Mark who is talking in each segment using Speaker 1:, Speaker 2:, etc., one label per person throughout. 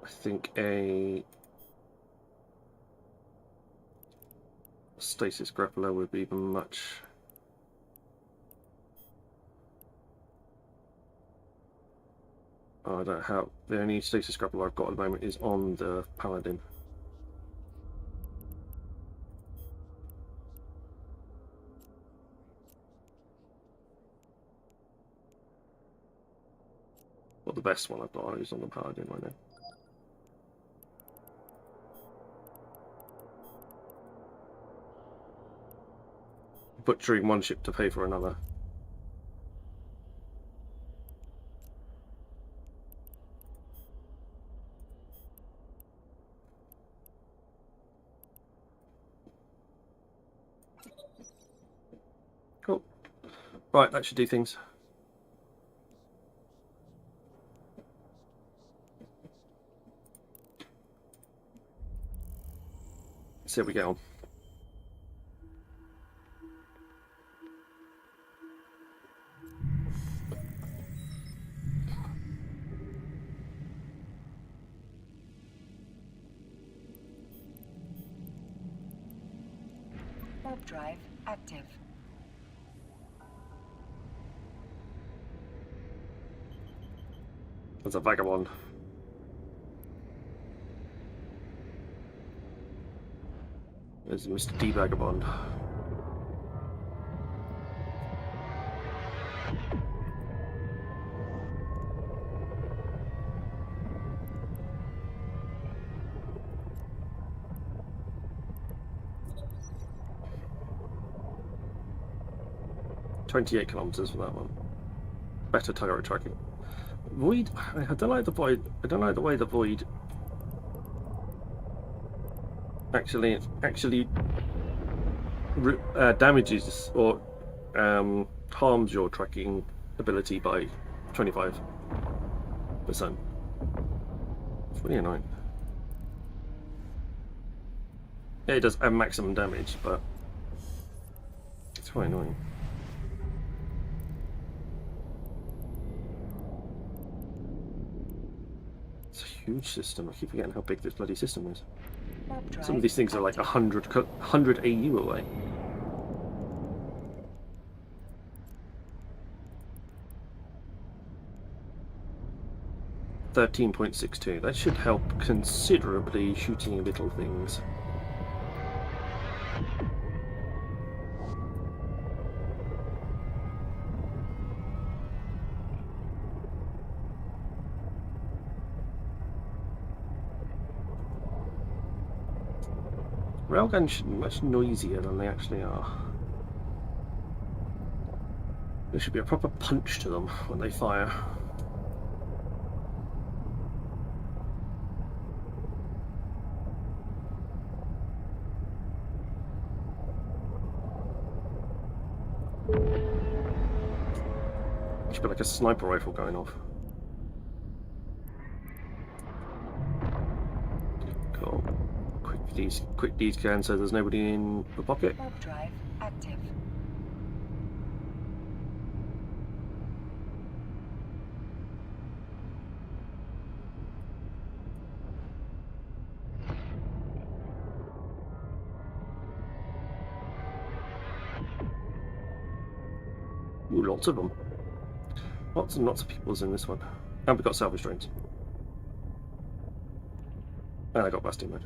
Speaker 1: think a stasis grappler would be much. Oh, I don't know how. The only stasis grappler I've got at the moment is on the paladin. Well, the best one I've got is on the paladin right now. Butchering one ship to pay for another. Cool. Right, that should do things. Let's see how we get on.
Speaker 2: Warp drive active.
Speaker 1: There's a vagabond. There's Mr. D Vagabond. "28 kilometers for that one. Better turret tracking. Void. I don't like the void. I don't like the way the void actually damages or harms your tracking ability by 25%. It's really annoying. Yeah, it does have maximum damage, but it's quite annoying. It's a huge system. I keep forgetting how big this bloody system is. Some of these things are like 100 AU away. $13.62. That should help considerably shooting little things. Railguns should be much noisier than they actually are. There should be a proper punch to them when they fire. Should be like a sniper rifle going off. Cool. Quick these can so there's nobody in the pocket.
Speaker 2: Warp drive active.
Speaker 1: Ooh, lots of them. Lots and lots of people's in this one. And we've got salvage drones. And I got blasting mode.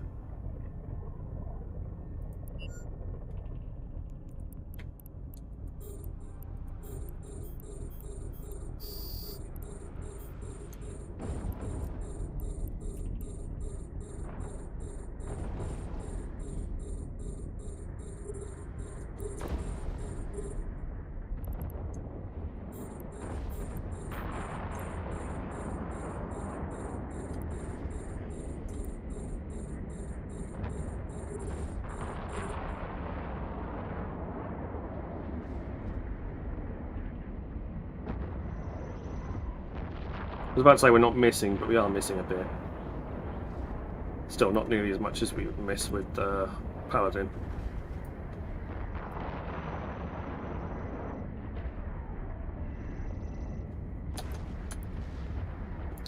Speaker 1: I was about to say we're not missing, but we are missing a bit. Still not nearly as much as we would miss with Paladin.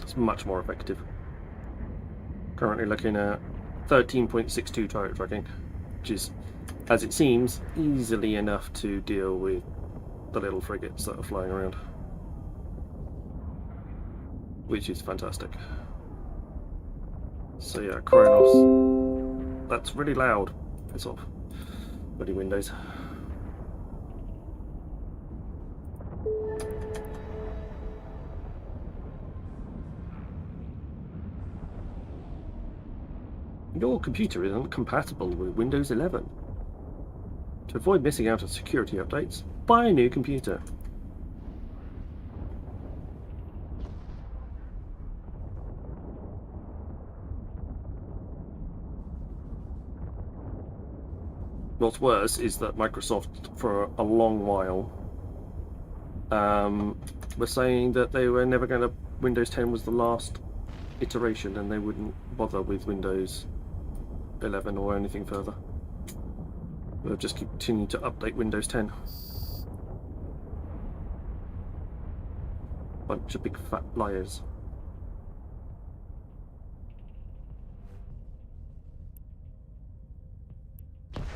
Speaker 1: It's much more effective. Currently looking at 13.62 turret tracking, which is, as it seems, easily enough to deal with the little frigates that are flying around, which is fantastic. So yeah, Kronos. That's really loud. Piss off. Bloody windows. Your computer is incompatible with Windows 11. To avoid missing out on security updates, buy a new computer. What's worse is that Microsoft, for a long while, were saying that they were never going to. Windows 10 was the last iteration, and they wouldn't bother with Windows 11 or anything further. They'll just continue to update Windows 10. Bunch of big fat liars.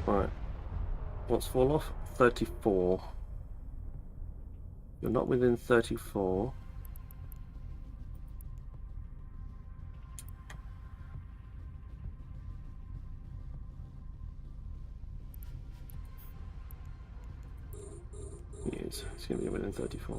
Speaker 1: Right. What's fall off? 34. You're not within 34. He is. He's going to be within 34.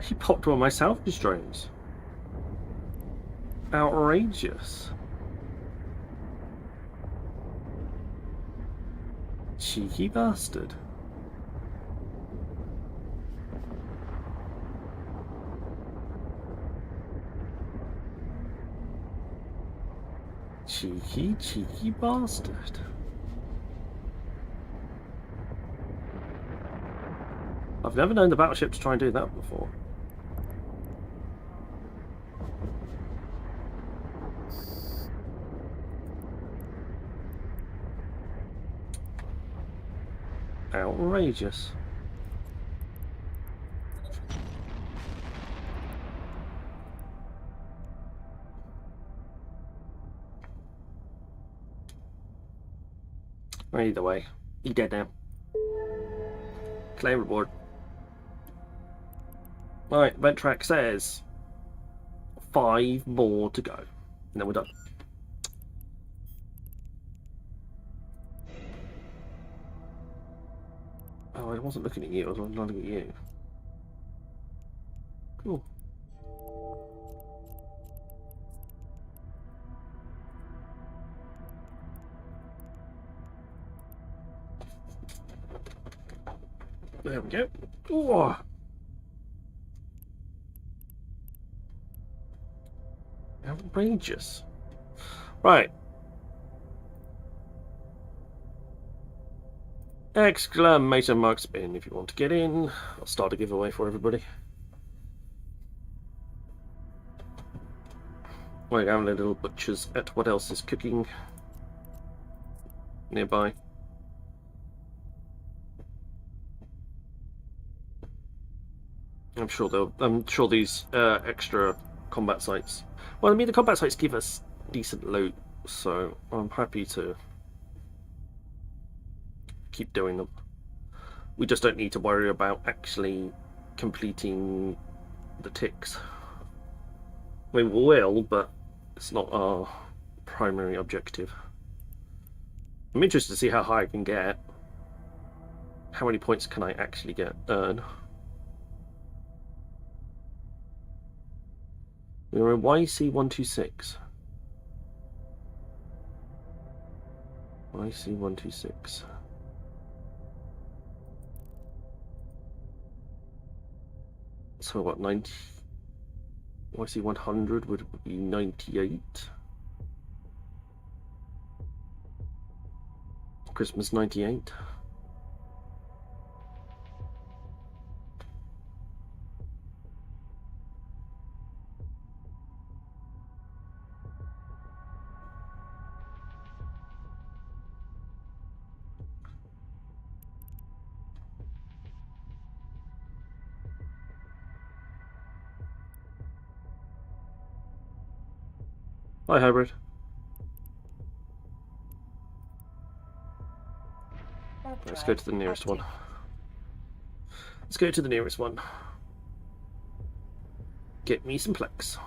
Speaker 1: He popped one of my salvage drones. Outrageous. Cheeky bastard. Cheeky bastard. I've never known the battleship to try and do that before. Outrageous. Either way, he's dead now. Claim reward. Right, event track says 5 more to go, and then we're done. Oh, I wasn't looking at you, I was looking at you. Cool. There we go. Ooh. Outrageous. Right. Exclamation mark spin if you want to get in. I'll start a giveaway for everybody. We're having a little butchers at what else is cooking nearby. I'm sure these extra combat sites. Well, I mean, the combat sites give us decent loot, so I'm happy to keep doing them. We just don't need to worry about actually completing the ticks. I mean, we will, but it's not our primary objective. I'm interested to see how high I can get. How many points can I actually earn? We're in YC126. YC126. So what, 90? YC100 would be 98. Christmas 98. Hi, hybrid.
Speaker 2: Warp
Speaker 1: Let's
Speaker 2: drive
Speaker 1: go to the nearest one.
Speaker 2: active.
Speaker 1: Let's go to the nearest one. Get me some plex.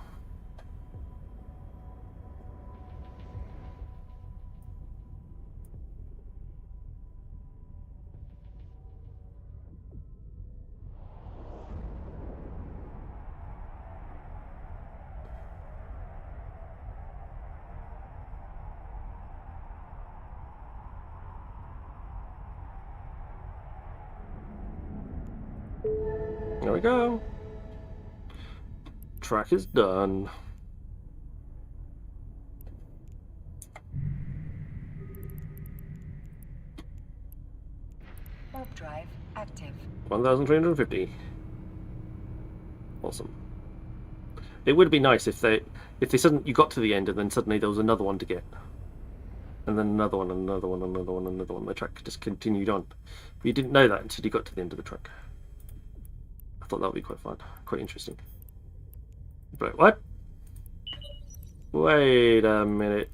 Speaker 1: There we go. Track is done.
Speaker 2: Warp drive active.
Speaker 1: 1,350. Awesome. It would be nice if they suddenly you got to the end and then suddenly there was another one to get, and then another one, and another one, and another one, and another one. The track just continued on. But you didn't know that until you got to the end of the track. I thought that would be quite fun, quite interesting. But what? Wait a minute.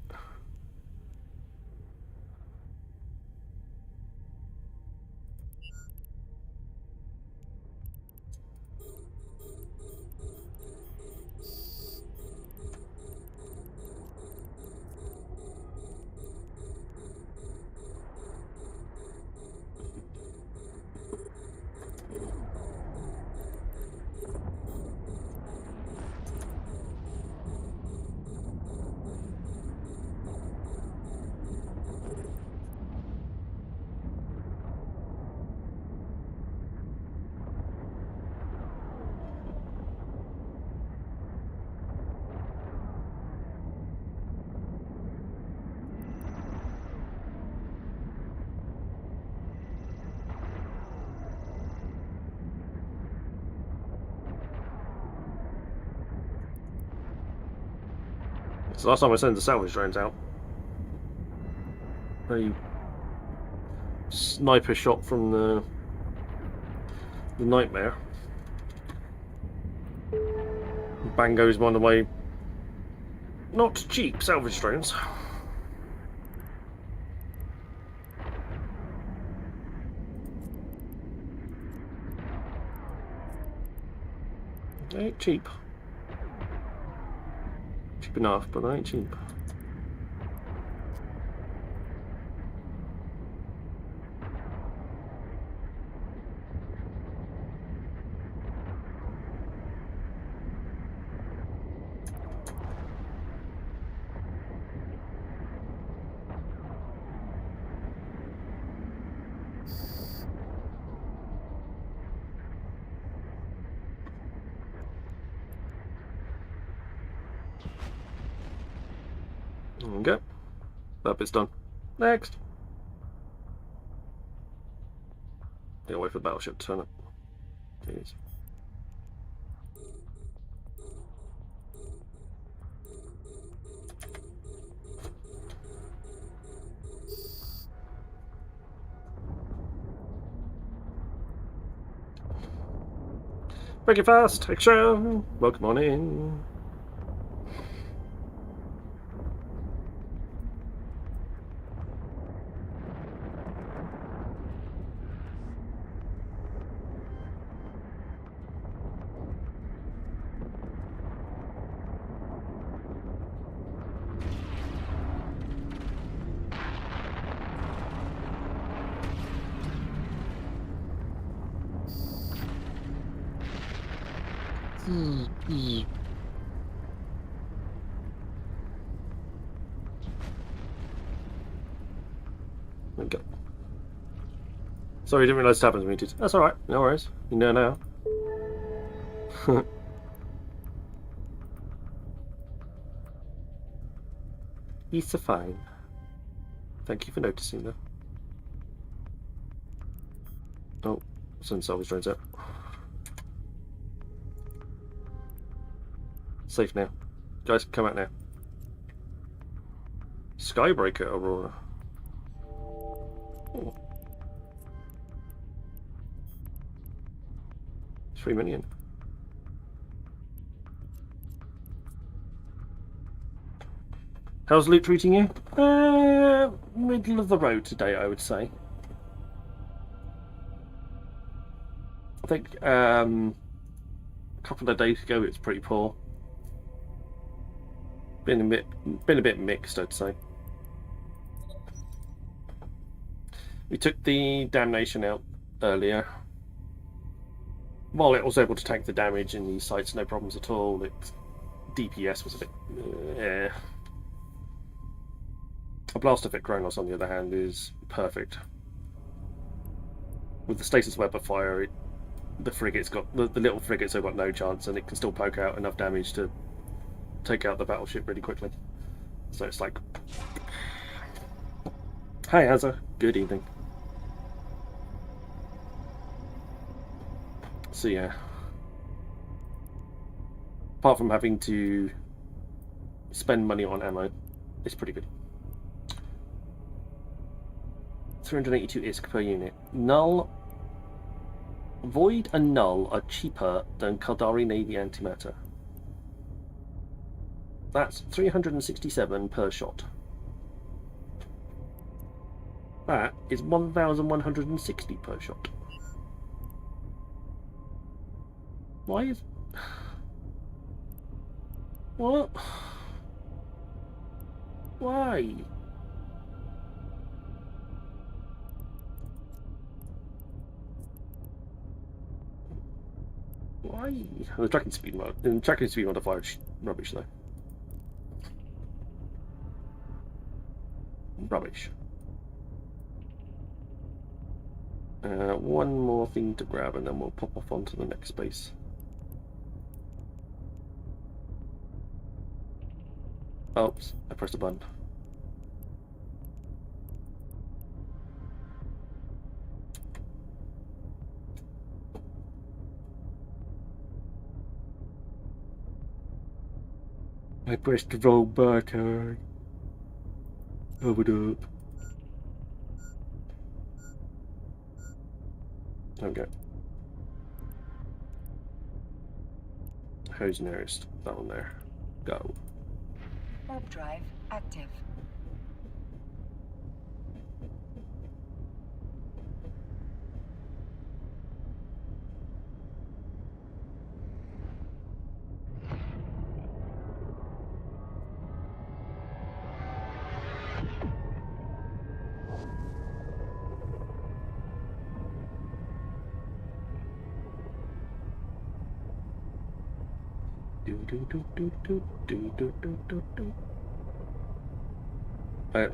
Speaker 1: It's the last time I sent the salvage drones out. A sniper shot from the nightmare. Bang goes one of my not cheap salvage drones. They ain't cheap. Cheap enough, but they ain't cheap. Okay, that bit's done. Next. Yeah, wait for the battleship to turn up. Please. Break it fast, extra. Welcome on in. There we go. Sorry, didn't realise tapping was muted. That's alright, no worries. You know now. He's so fine. Thank you for noticing though. Oh, some salvage drones out. Safe now. Guys, come out now. Skybreaker Aurora. Oh. 3 million. How's loot treating you? Middle of the road today, I would say. I think a couple of days ago it was pretty poor. Been a bit mixed, I'd say. We took the damnation out earlier. While it was able to tank the damage in these sites, no problems at all. Its DPS was a bit. A blaster fit Kronos, on the other hand, is perfect. With the stasis web of fire, the frigates got the little frigates have got no chance, and it can still poke out enough damage to take out the battleship really quickly. So it's like, hi Azza, good evening. So yeah, apart from having to spend money on ammo, it's pretty good. 382 ISK per unit. Null, Void and Null are cheaper than Kaldari Navy antimatter. That's 367 per shot. That is 1,160 per shot. Why is... What? Why? Why? The tracking speed modifier is rubbish though. Rubbish. One more thing to grab and then we'll pop off onto the next base. Oops, I pressed a button. I pressed the wrong button. Hold up. Okay. Who's nearest? That one there. Go.
Speaker 2: Warp drive active.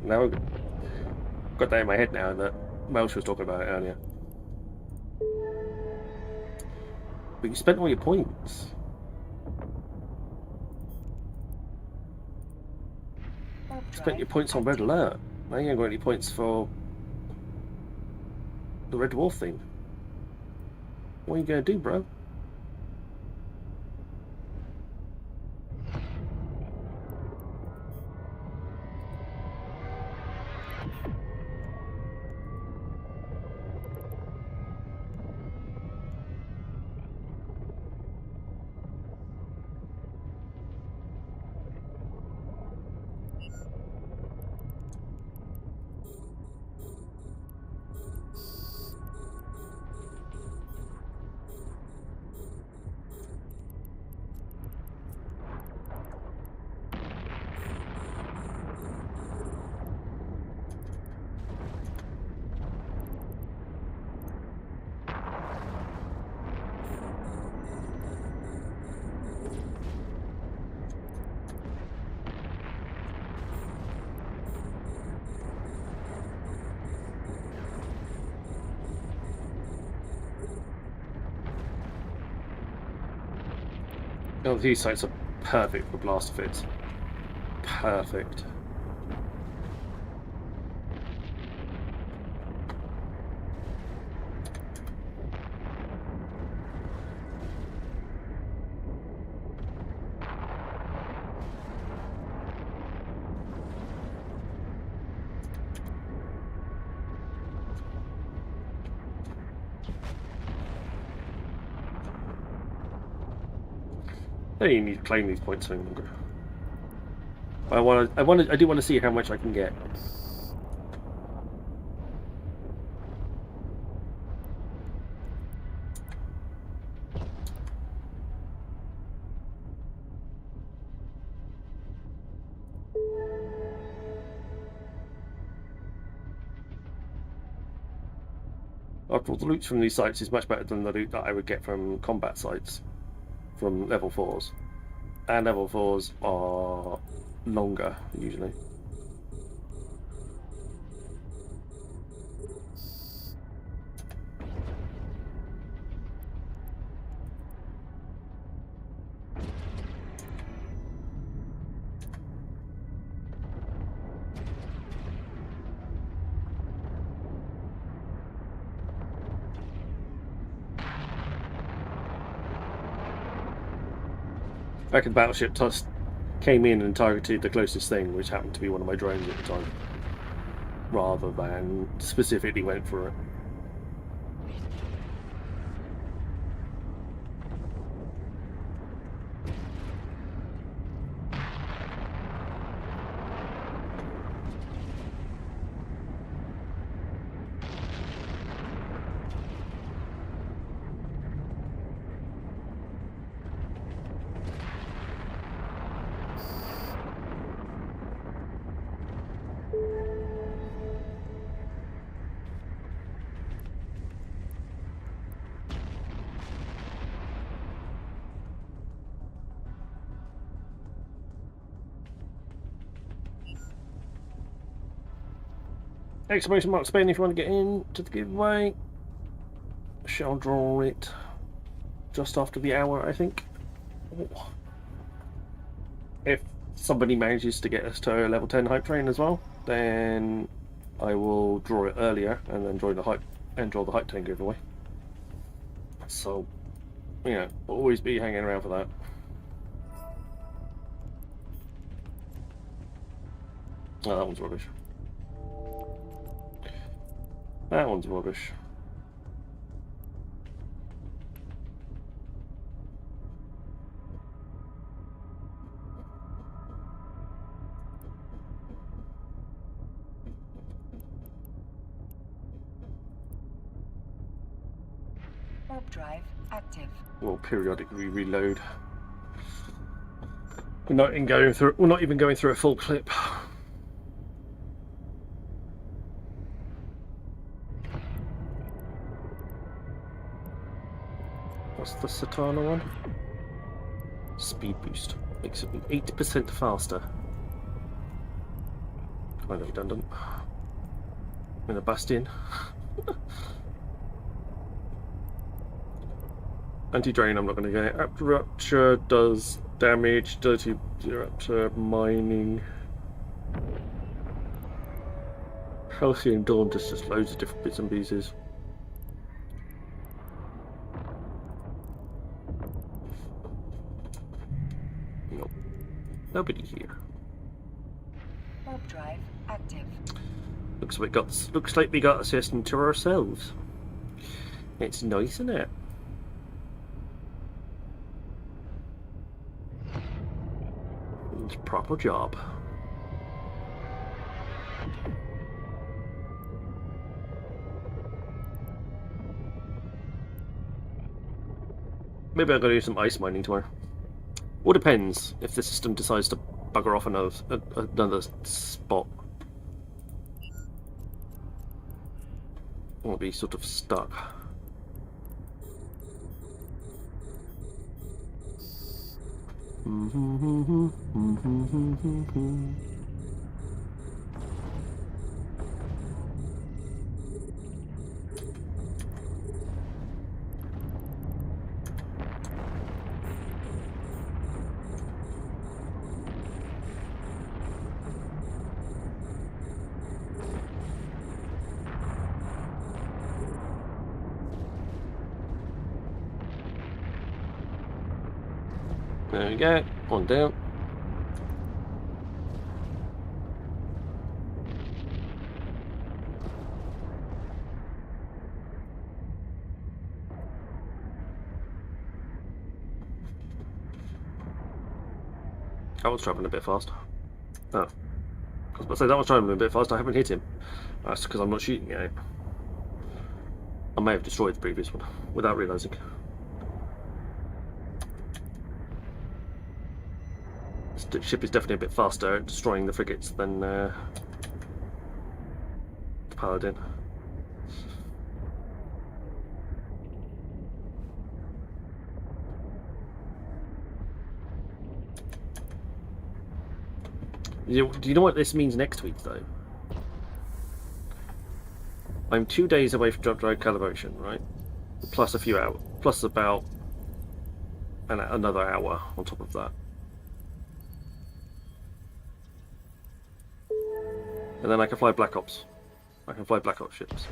Speaker 1: Now I've got that in my head now that Welsh was talking about it earlier. But you spent all your points. Spent your points on Red Alert. Now you ain't got any points for the Red Dwarf thing. What are you gonna do, bro? Oh, these sites are perfect for blaster fits. Perfect. I don't even need to claim these points any longer. I do want to see how much I can get. After all, the loot from these sites is much better than the loot that I would get from combat sites from level 4s. And level 4s are longer, usually. Back in Battleship, Tusk came in and targeted the closest thing, which happened to be one of my drones at the time, rather than specifically went for it. Exclamation mark Spain if you want to get in to the giveaway. Shall draw it just after the hour, I think. Oh. If somebody manages to get us to a level 10 hype train as well, then I will draw it earlier and then draw the hype train giveaway. So, yeah, always be hanging around for that. Oh, that one's rubbish. That one's rubbish.
Speaker 2: Warp drive active.
Speaker 1: We'll periodically reload. We're not even going through a full clip. What's the Satana one? Speed boost. Makes it 8% faster. Kind of redundant. In a bastion. Anti-drain I'm not going to get. Apt rupture does damage. Dirty rupture mining. Halcyon Dawn just loads of different bits and pieces. Nope. Nobody here.
Speaker 2: Warp drive active.
Speaker 1: Looks like we got the system to ourselves. It's nice, isn't it? It's a proper job. Maybe I'm going to do some ice mining tomorrow. All depends if the system decides to bugger off another spot. I'll be sort of stuck. There we go, one down. I was traveling a bit fast. Oh. I was about to say, that was trying to move a bit fast. I haven't hit him. That's because I'm not shooting at it. I may have destroyed the previous one without realising. This ship is definitely a bit faster at destroying the frigates than the Paladin. Do you know what this means next week, though? I'm 2 days away from jump drive calibration, right? Plus a few hours, plus about another hour on top of that. And then I can fly Black Ops. I can fly Black Ops ships.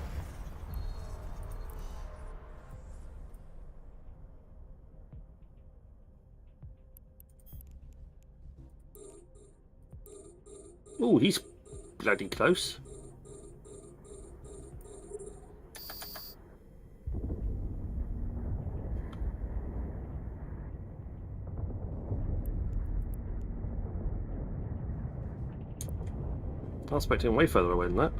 Speaker 1: Ooh, he's bloody close. I was expecting him way further away than that.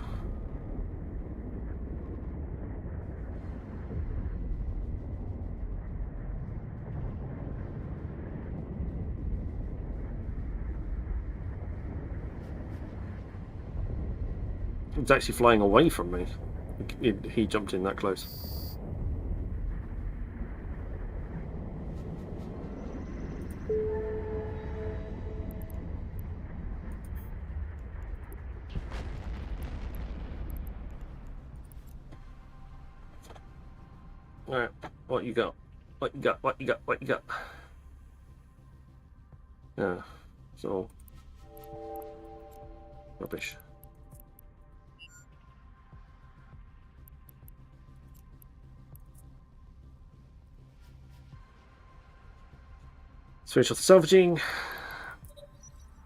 Speaker 1: He was actually flying away from me. He jumped in that close. Alright, what you got? What you got? What you got? What you got? Yeah, so rubbish. Let's finish off the salvaging.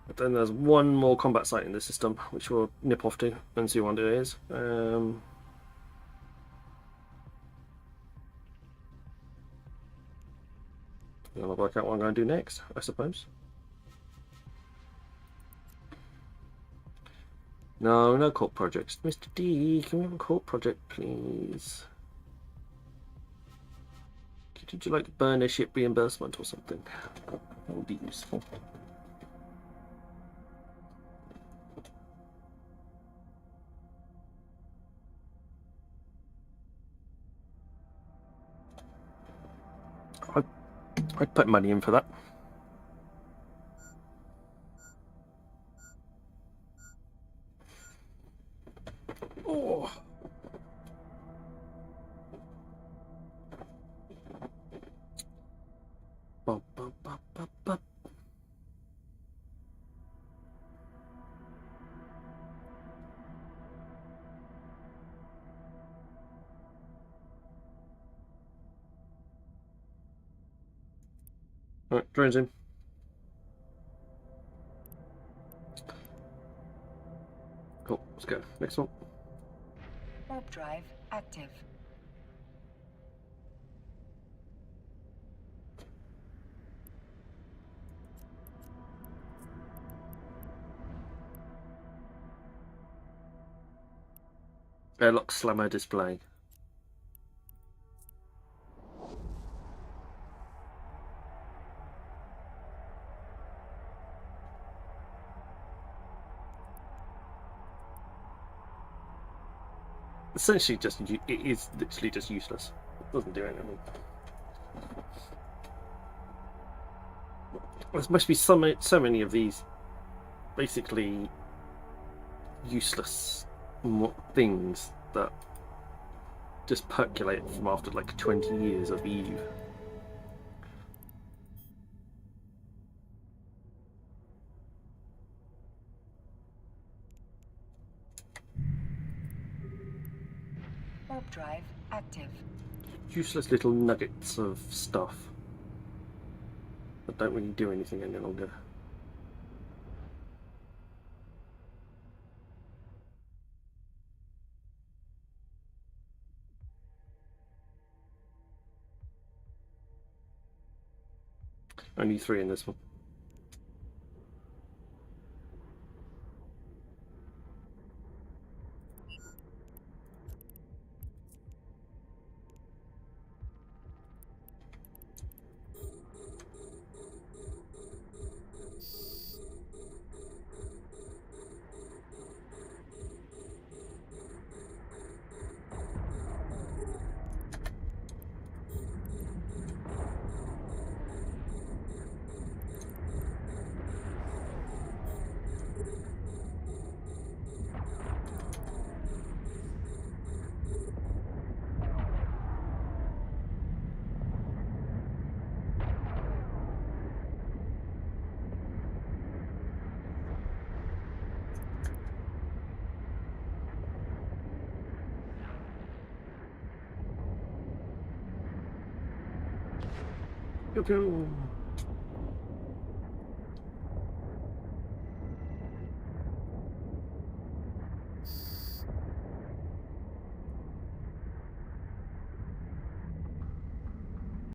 Speaker 1: But then there's one more combat site in the system, which we'll nip off to and see what it is. I'll work out what I'm going to do next, I suppose. No, no court projects. Mr. D, can we have a court project, please? Would you like to burn a ship reimbursement or something? That would be useful. I'd put money in for that. Oh. Bum, bum, bum, bum, bum. Alright, drones in. Cool, let's go. Next one.
Speaker 2: Warp drive active.
Speaker 1: Airlock slammer display. Essentially, it is literally just useless. It doesn't do anything. There must be so many of these basically useless things that just percolate from after like 20 years of EU.
Speaker 2: Warp drive active.
Speaker 1: Useless little nuggets of stuff that don't really do anything any longer. Only 3 in this one. Pew pew.